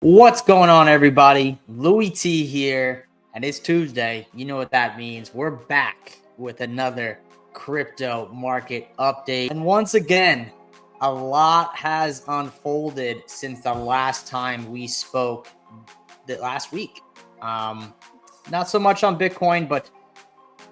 What's going on, everybody? Louie T here, and it's Tuesday. You know what that means. We're back with another crypto market update. And once again, a lot has unfolded since the last time we spoke last week. Not so much on Bitcoin, but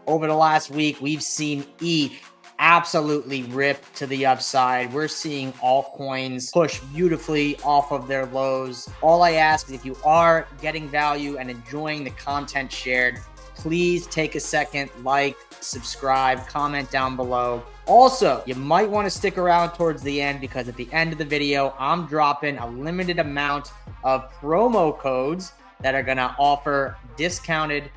over the last week, we've seen ETH absolutely rip to the upside. We're seeing altcoins push beautifully off of their lows. All I ask is if you are getting value and enjoying the content shared, please take a second, like, subscribe, comment down below. Also, you might want to stick around towards the end because at the end of the video, I'm dropping a limited amount of promo codes that are going to offer discounted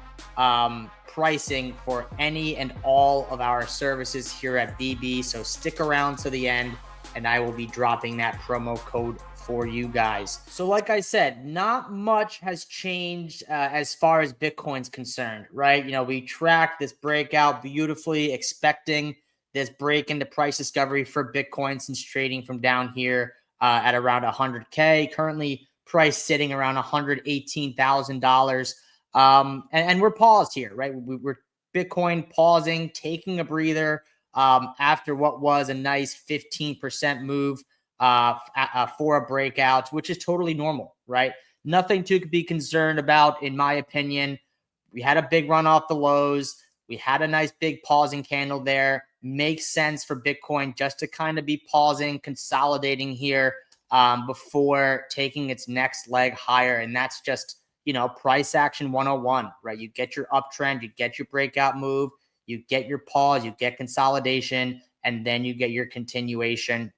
pricing for any and all of our services here at BB. So stick around to the end and I will be dropping that promo code for you guys. So like I said, not much has changed as far as Bitcoin's concerned, right? You know, we tracked this breakout beautifully, expecting this break into price discovery for Bitcoin since trading from down here at around 100K. Currently price sitting around $118,000. And we're paused here, right? We're Bitcoin pausing, taking a breather after what was a nice 15% move for a breakout, which is totally normal, right? Nothing to be concerned about, in my opinion. We had a big run off the lows. We had a nice big pausing candle there. Makes sense for Bitcoin just to kind of be pausing, consolidating here before taking its next leg higher. And that's just, you know, price action 101, right? You get your uptrend, you get your breakout move, you get your pause, you get consolidation, and then you get your continuation.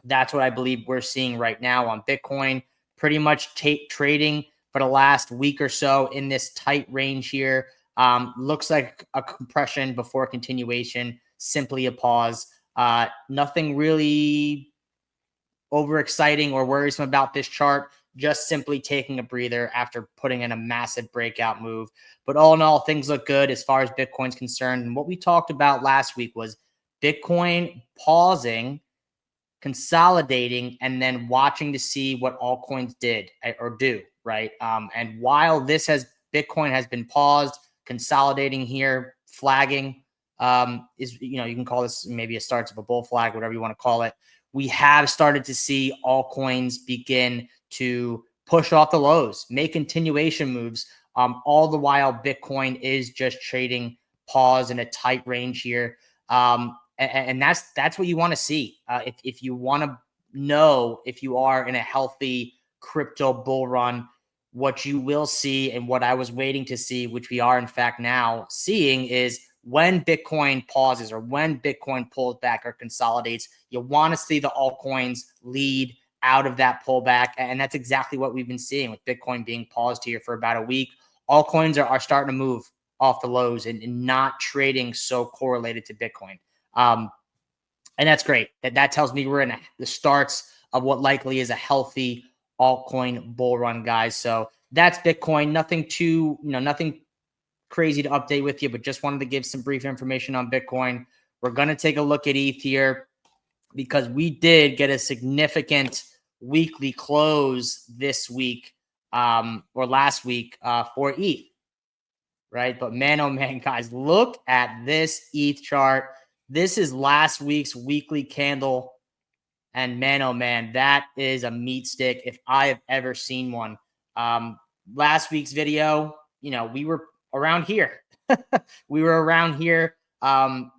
That's what I believe we're seeing right now on Bitcoin. Pretty much trading for the last week or so in this tight range here. Looks like a compression before continuation, simply a pause. Nothing really overexciting or worrisome about this chart, just simply taking a breather after putting in a massive breakout move. But all in all, things look good as far as Bitcoin's concerned. And what we talked about last week was Bitcoin pausing, consolidating, and then watching to see what altcoins did or do, right? And while Bitcoin has been paused, consolidating here, flagging, is, you know, you can call this maybe a starts of a bull flag, whatever you want to call it. We have started to see altcoins begin to push off the lows, make continuation moves. All the while, Bitcoin is just trading pause in a tight range here. And that's what you want to see. If you want to know if you are in a healthy crypto bull run, what you will see and what I was waiting to see, which we are in fact now seeing, is when Bitcoin pauses or when Bitcoin pulls back or consolidates, you want to see the altcoins lead out of that pullback. And that's exactly what we've been seeing with Bitcoin being paused here for about a week. Altcoins are starting to move off the lows and not trading so correlated to Bitcoin. And that's great. That tells me we're in the starts of what likely is a healthy altcoin bull run, guys. So that's Bitcoin. Nothing crazy to update with you, but just wanted to give some brief information on Bitcoin. We're going to take a look at ETH here because we did get a significant weekly close this week or last week for ETH, right? But man, oh man, guys, look at this ETH chart. This is last week's weekly candle. And man, oh man, that is a meat stick if I have ever seen one. Last week's video, you know, we were around here. We were around here and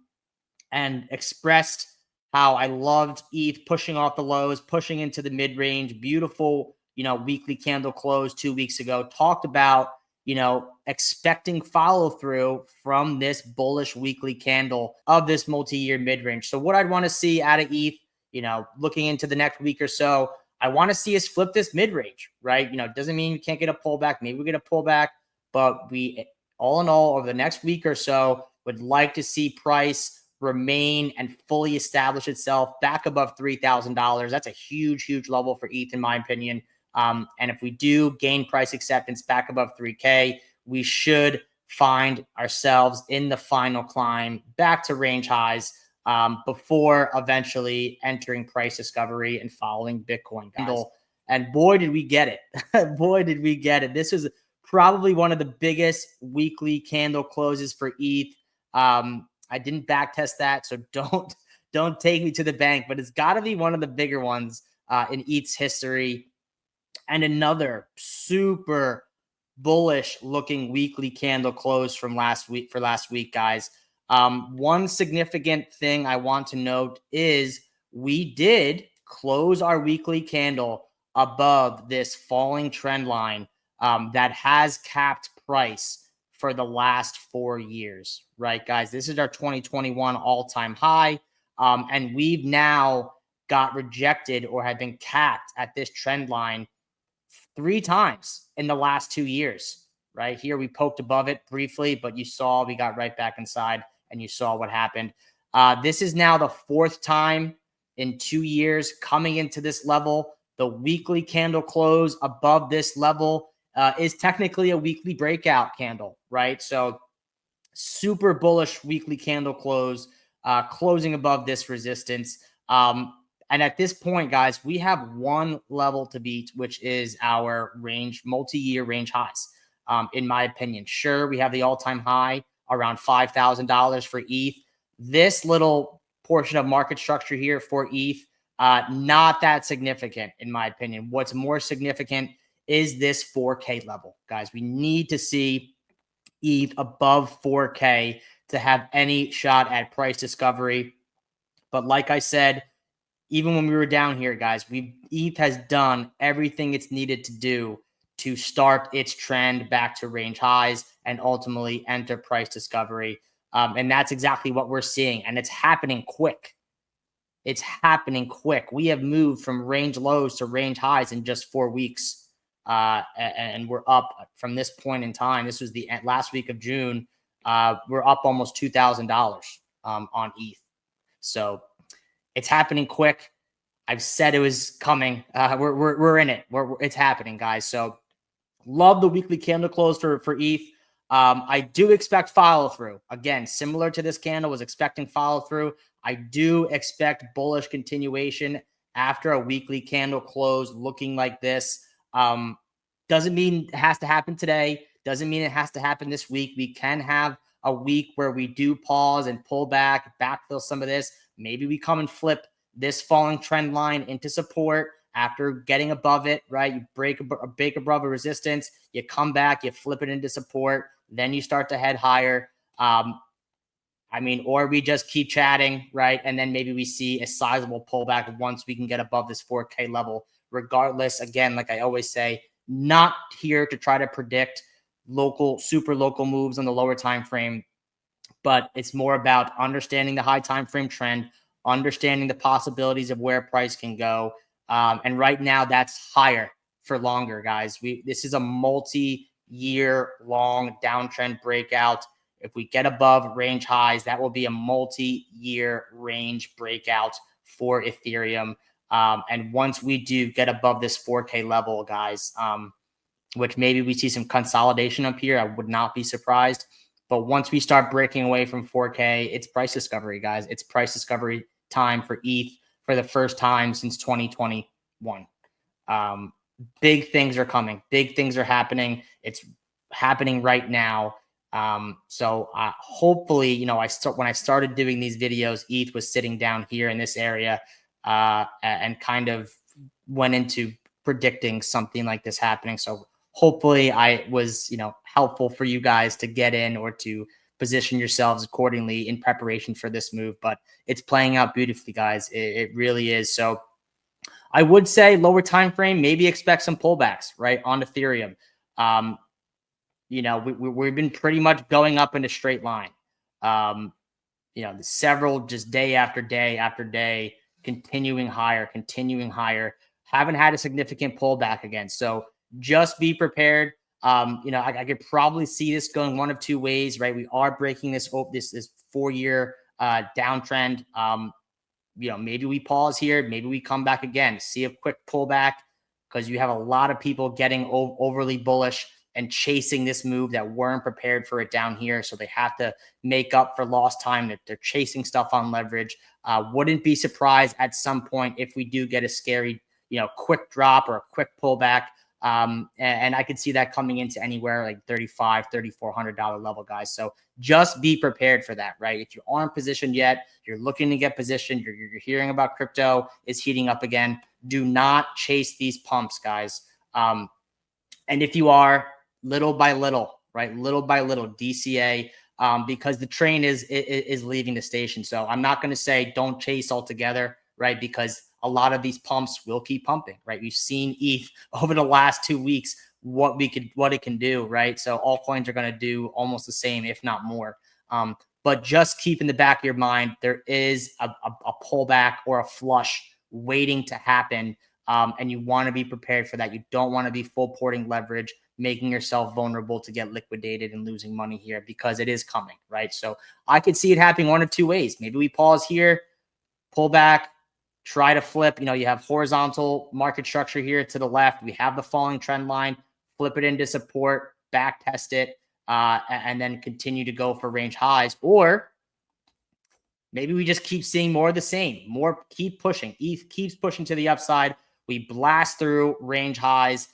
expressed how I loved ETH pushing off the lows, pushing into the mid-range. Beautiful, you know, weekly candle close 2 weeks ago. Talked about, you know, expecting follow through from this bullish weekly candle of this multi-year mid-range. So what I'd want to see out of ETH, you know, looking into the next week or so, I want to see us flip this mid-range, right? You know, it doesn't mean we can't get a pullback. Maybe we get a pullback, but we, all in all, over the next week or so, would like to see price remain and fully establish itself back above $3,000. That's a huge, huge level for ETH, in my opinion. And if we do gain price acceptance back above 3K, we should find ourselves in the final climb back to range highs before eventually entering price discovery and following Bitcoin. And boy, did we get it. Boy, did we get it. This was probably one of the biggest weekly candle closes for ETH. I didn't back test that, so don't take me to the bank, but it's got to be one of the bigger ones in ETH's history. And another super bullish looking weekly candle close from last week, guys. One significant thing I want to note is we did close our weekly candle above this falling trend line that has capped price for the last 4 years, right, guys? This is our 2021 all-time high, and we've now got rejected or have been capped at this trend line 3 times in the last 2 years. Right here, we poked above it briefly, but you saw we got right back inside, and you saw what happened. This is now the 4th time in 2 years coming into this level. The weekly candle close above this level is technically a weekly breakout candle, right? So super bullish weekly candle close, closing above this resistance. And at this point, guys, we have one level to beat, which is our range, multi-year range highs. In my opinion, sure, we have the all-time high around $5,000 for ETH. This little portion of market structure here for ETH, not that significant, in my opinion. What's more significant is this 4K level, guys. We need to see ETH above 4K to have any shot at price discovery. But like I said, even when we were down here, guys, ETH has done everything it's needed to do to start its trend back to range highs and ultimately enter price discovery. And that's exactly what we're seeing. And it's happening quick. It's happening quick. We have moved from range lows to range highs in just 4 weeks. And we're up from this point in time. This was the last week of June. We're up almost $2,000 on ETH. So it's happening quick. I've said it was coming. We're in it. It's happening, guys. So love the weekly candle close for ETH. I do expect follow through. Again, similar to this candle, was expecting follow through. I do expect bullish continuation after a weekly candle close looking like this. Doesn't mean it has to happen today. Doesn't mean it has to happen this week. We can have a week where we do pause and pull back, backfill some of this. Maybe we come and flip this falling trend line into support after getting above it, right? You break above a resistance, you come back, you flip it into support, then you start to head higher. Or we just keep chatting, right? And then maybe we see a sizable pullback once we can get above this 4K level. Regardless, again, like I always say, not here to try to predict super local moves on the lower time frame, but it's more about understanding the high time frame trend, understanding the possibilities of where price can go. And right now, that's higher for longer, guys. This is a multi-year long downtrend breakout. If we get above range highs, that will be a multi-year range breakout for Ethereum. And once we do get above this 4K level, guys, which maybe we see some consolidation up here, I would not be surprised. But once we start breaking away from 4K, it's price discovery, guys. It's price discovery time for ETH for the first time since 2021. Big things are coming. Big things are happening. It's happening right now. So hopefully, when I started doing these videos, ETH was sitting down here in this area and kind of went into predicting something like this happening. So hopefully I was, helpful for you guys to get in or to position yourselves accordingly in preparation for this move. But it's playing out beautifully, guys. It really is. So I would say lower time frame, maybe expect some pullbacks, right, on Ethereum. We've been pretty much going up in a straight line. Several just day after day after day, continuing higher. Haven't had a significant pullback again. So just be prepared. I could probably see this going one of two ways, right? We are breaking this 4-year downtrend. Maybe we pause here. Maybe we come back again, see a quick pullback because you have a lot of people getting overly bullish and chasing this move that weren't prepared for it down here. So they have to make up for lost time. That they're chasing stuff on leverage. Wouldn't be surprised at some point if we do get a scary, quick drop or a quick pullback. And I could see that coming into anywhere like $3,400 level, guys. So just be prepared for that, right? If you aren't positioned yet, you're looking to get positioned, you're hearing about crypto is heating up again. Do not chase these pumps, guys. And if you are, little by little, right? Little by little, DCA, because the train is leaving the station. So I'm not going to say don't chase altogether, right? Because a lot of these pumps will keep pumping, right? We've seen ETH over the last 2 weeks, what it can do, right? So altcoins are going to do almost the same, if not more. But just keep in the back of your mind, there is a pullback or a flush waiting to happen. And you want to be prepared for that. You don't want to be full porting leverage, making yourself vulnerable to get liquidated and losing money here, because it is coming, right? So I could see it happening one of two ways. Maybe we pause here, pull back, try to flip. You have horizontal market structure here to the left. We have the falling trend line, flip it into support, back test it, and then continue to go for range highs. Or maybe we just keep seeing more of the same, keep pushing. ETH keeps pushing to the upside. We blast through range highs,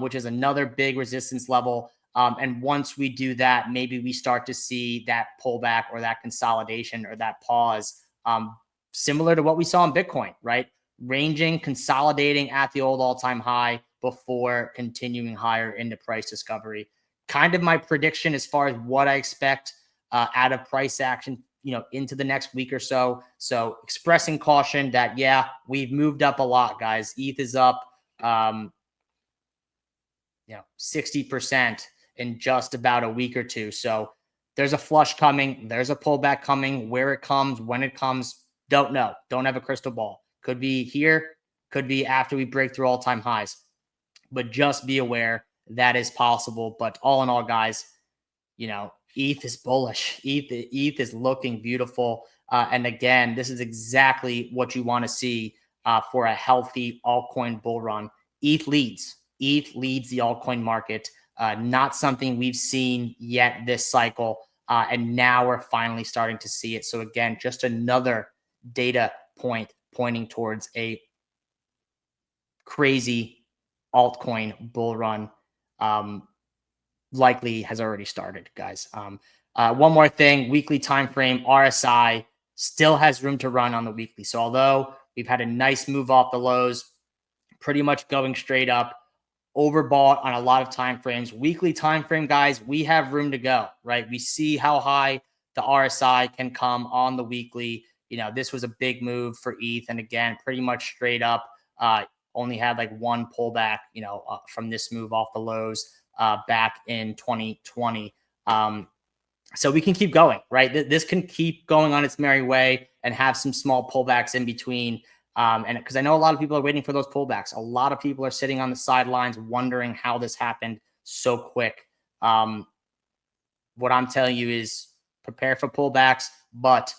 which is another big resistance level. And once we do that, maybe we start to see that pullback or that consolidation or that pause, similar to what we saw in Bitcoin, right? Ranging, consolidating at the old all-time high before continuing higher into price discovery. Kind of my prediction as far as what I expect out of price action, into the next week or so. So expressing caution that, yeah, we've moved up a lot, guys. ETH is up, 60% in just about a week or two. So there's a flush coming. There's a pullback coming. Where it comes, when it comes, don't know. Don't have a crystal ball. Could be here, could be after we break through all-time highs. But just be aware that is possible. But all in all, guys, ETH is bullish. ETH is looking beautiful. And again, this is exactly what you want to see for a healthy altcoin bull run. ETH leads. ETH leads the altcoin market. Not something we've seen yet this cycle. And now we're finally starting to see it. So again, just another data point pointing towards a crazy altcoin bull run. Likely has already started, guys. One more thing, weekly time frame, RSI still has room to run on the weekly. So although we've had a nice move off the lows, pretty much going straight up, overbought on a lot of time frames, weekly time frame, guys, we have room to go, right? We see how high the RSI can come on the weekly. This was a big move for ETH, and again, pretty much straight up. Only had like one pullback, from this move off the lows back in 2020. So we can keep going, right? This can keep going on its merry way and have some small pullbacks in between. And because I know a lot of people are waiting for those pullbacks. A lot of people are sitting on the sidelines wondering how this happened so quick. What I'm telling you is prepare for pullbacks, but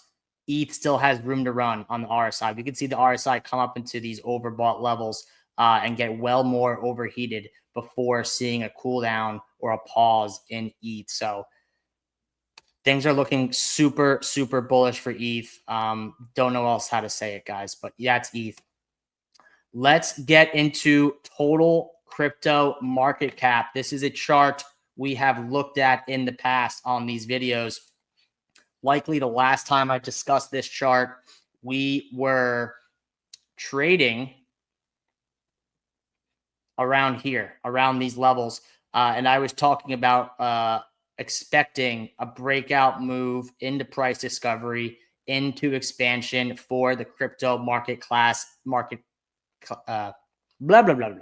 ETH still has room to run on the RSI. We can see the RSI come up into these overbought levels and get well more overheated before seeing a cool down or a pause in ETH. So things are looking super, super bullish for ETH. Don't know else how to say it, guys, but yeah, it's ETH. Let's get into total crypto market cap. This is a chart we have looked at in the past on these videos. Likely the last time I discussed this chart, we were trading around here, around these levels. And I was talking about expecting a breakout move into price discovery, into expansion for the crypto blah, blah, blah, blah.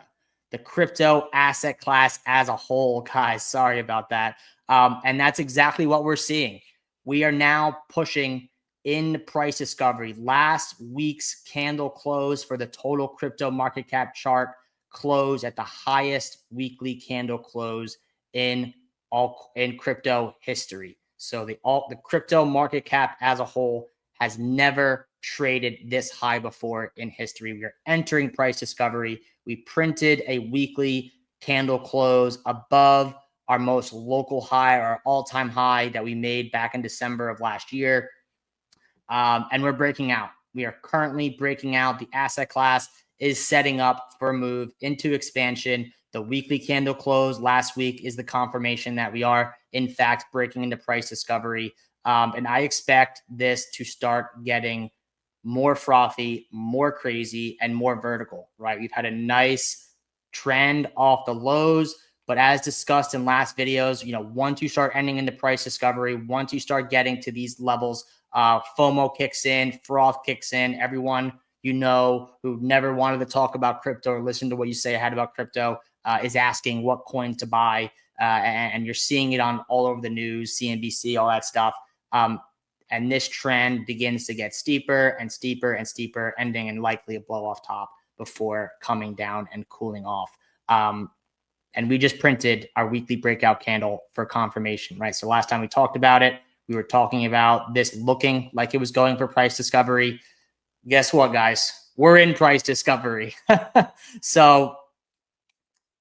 The crypto asset class as a whole, guys. Sorry about that. And that's exactly what we're seeing. We are now pushing in price discovery. Last week's candle close for the total crypto market cap chart close at the highest weekly candle close in crypto history. So the crypto market cap as a whole has never traded this high before in history. We are entering price discovery. We printed a weekly candle close above our most local high, our all-time high that we made back in December of last year. And we're breaking out. We are currently breaking out. The asset class is setting up for a move into expansion. The weekly candle close last week is the confirmation that we are, in fact, breaking into price discovery. And I expect this to start getting more frothy, more crazy, and more vertical, right? We've had a nice trend off the lows, but as discussed in last videos, once you start ending into price discovery, once you start getting to these levels, FOMO kicks in, froth kicks in. Everyone who never wanted to talk about crypto or listen to what you say I had about crypto is asking what coin to buy, and you're seeing it on all over the news, CNBC, all that stuff. And this trend begins to get steeper and steeper and steeper, ending in likely a blow off top before coming down and cooling off. And we just printed our weekly breakout candle for confirmation, right? So last time we talked about it, we were talking about this looking like it was going for price discovery. Guess what, guys? We're in price discovery. So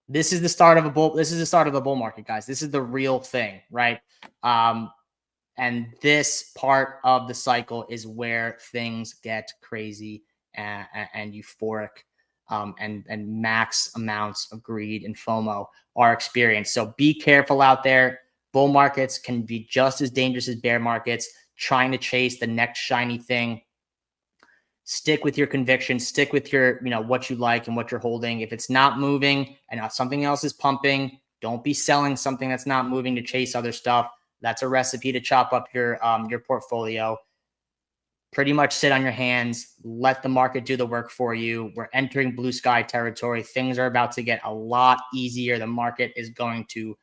this is the start of a bull. This is the start of the bull market, guys. This is the real thing, right? And this part of the cycle is where things get crazy and euphoric, and max amounts of greed and FOMO are experienced. So be careful out there. Bull markets can be just as dangerous as bear markets, trying to chase the next shiny thing. Stick with your conviction, stick with your, what you like and what you're holding. If it's not moving and something else is pumping, don't be selling something that's not moving to chase other stuff. That's a recipe to chop up your portfolio. Pretty much sit on your hands, let the market do the work for you. We're entering blue sky territory. Things are about to get a lot easier. The market is going to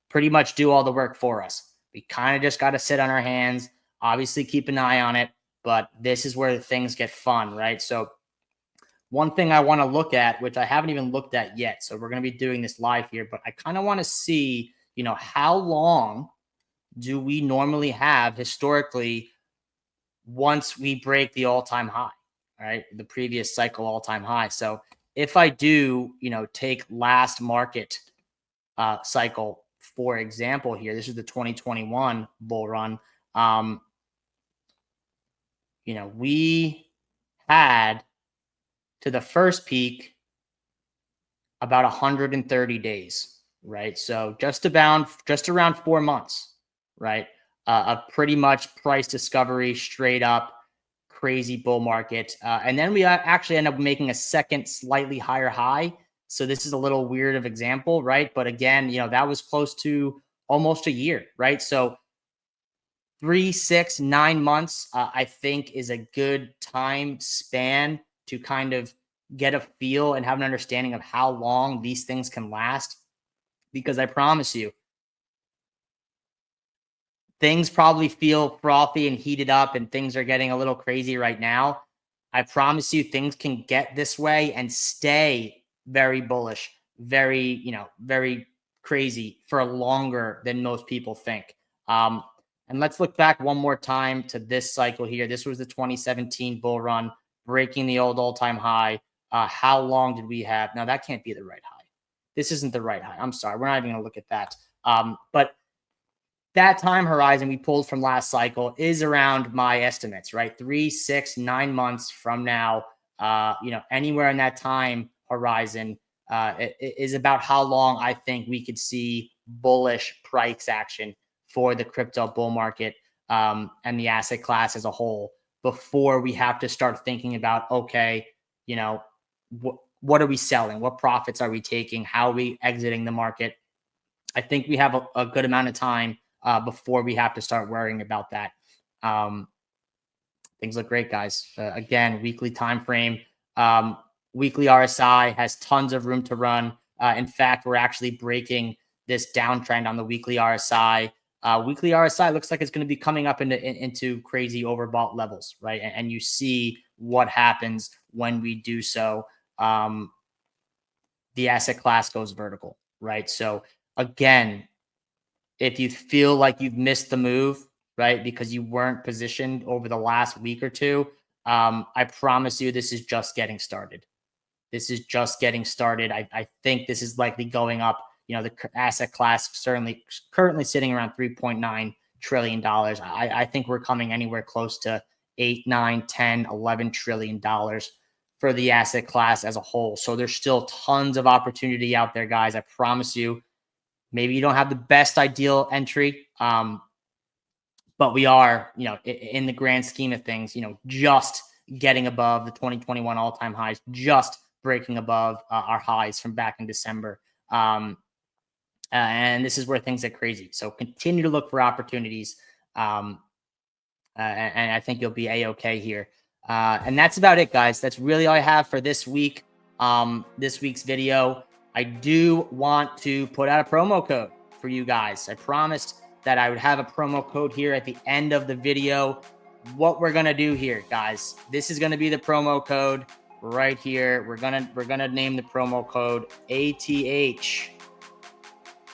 pretty much do all the work for us. We kind of just got to sit on our hands, obviously keep an eye on it, but this is where things get fun, right? So one thing I want to look at, which I haven't even looked at yet, so we're going to be doing this live here, but I kind of want to see, how long do we normally have historically once we break the all-time high, right? The previous cycle all-time high. So if I do, take last market cycle, for example, here, this is the 2021 bull run. We had to the first peak about 130 days, right? So just around 4 months, right? Of pretty much price discovery, straight up crazy bull market. And then we actually end up making a second slightly higher high. So this is a little weird of example, right? But again, that was close to almost a year, right? So 3, 6, 9 months, I think is a good time span to kind of get a feel and have an understanding of how long these things can last. Because I promise you, things probably feel frothy and heated up and things are getting a little crazy right now. I promise you things can get this way and stay very bullish, very, very crazy for longer than most people think. And let's look back one more time to this cycle here. This was the 2017 bull run, breaking the old all-time high. How long did we have? Now, that can't be the right high. This isn't the right high. I'm sorry. We're not even going to look at that. But that time horizon we pulled from last cycle is around my estimates, right? 3, 6, 9 months from now, anywhere in that time horizon is about how long I think we could see bullish price action for the crypto bull market and the asset class as a whole before we have to start thinking about, okay, what are we selling? What profits are we taking? How are we exiting the market? I think we have a good amount of time before we have to start worrying about that. Things look great, guys. Again, weekly time frame. Weekly RSI has tons of room to run. In fact, we're actually breaking this downtrend on the weekly RSI. Weekly RSI looks like it's going to be coming up into crazy overbought levels, right? And you see what happens when we do so. The asset class goes vertical, right? So again, if you feel like you've missed the move, right, because you weren't positioned over the last week or two, I promise you this is just getting started. This is just getting started. I think this is likely going up. The asset class certainly currently sitting around $3.9 trillion. I think we're coming anywhere close to 8, 9, 10, $11 trillion for the asset class as a whole. So there's still tons of opportunity out there, guys. I promise you. Maybe you don't have the best ideal entry, but we are, in the grand scheme of things, just getting above the 2021 all-time highs, just breaking above our highs from back in December. And this is where things get crazy. So continue to look for opportunities. And I think you'll be A-okay here. And that's about it, guys. That's really all I have for this week. This week's video. I do want to put out a promo code for you guys. I promised that I would have a promo code here at the end of the video. What we're gonna do here, guys, this is gonna be the promo code right here. We're gonna name the promo code ATH.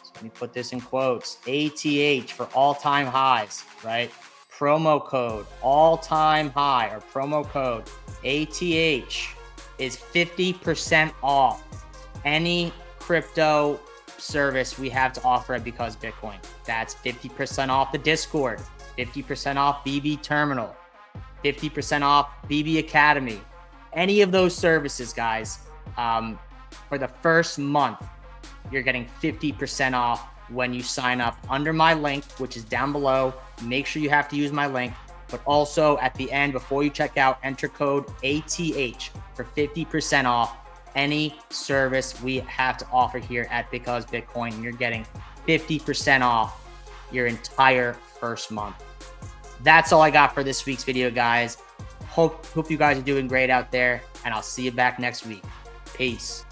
So let me put this in quotes. ATH for all-time highs, right? Promo code all-time high, or promo code ATH is 50% off any crypto service we have to offer at Because Bitcoin. That's 50% off the Discord, 50% off BB Terminal, 50% off BB Academy. Any of those services, guys, for the first month, you're getting 50% off when you sign up under my link, which is down below. Make sure you have to use my link, but also at the end, before you check out, enter code ATH for 50% off any service we have to offer here at Because Bitcoin. And you're getting 50% off your entire first month. That's all I got for this week's video, guys. Hope you guys are doing great out there, and I'll see you back next week. Peace.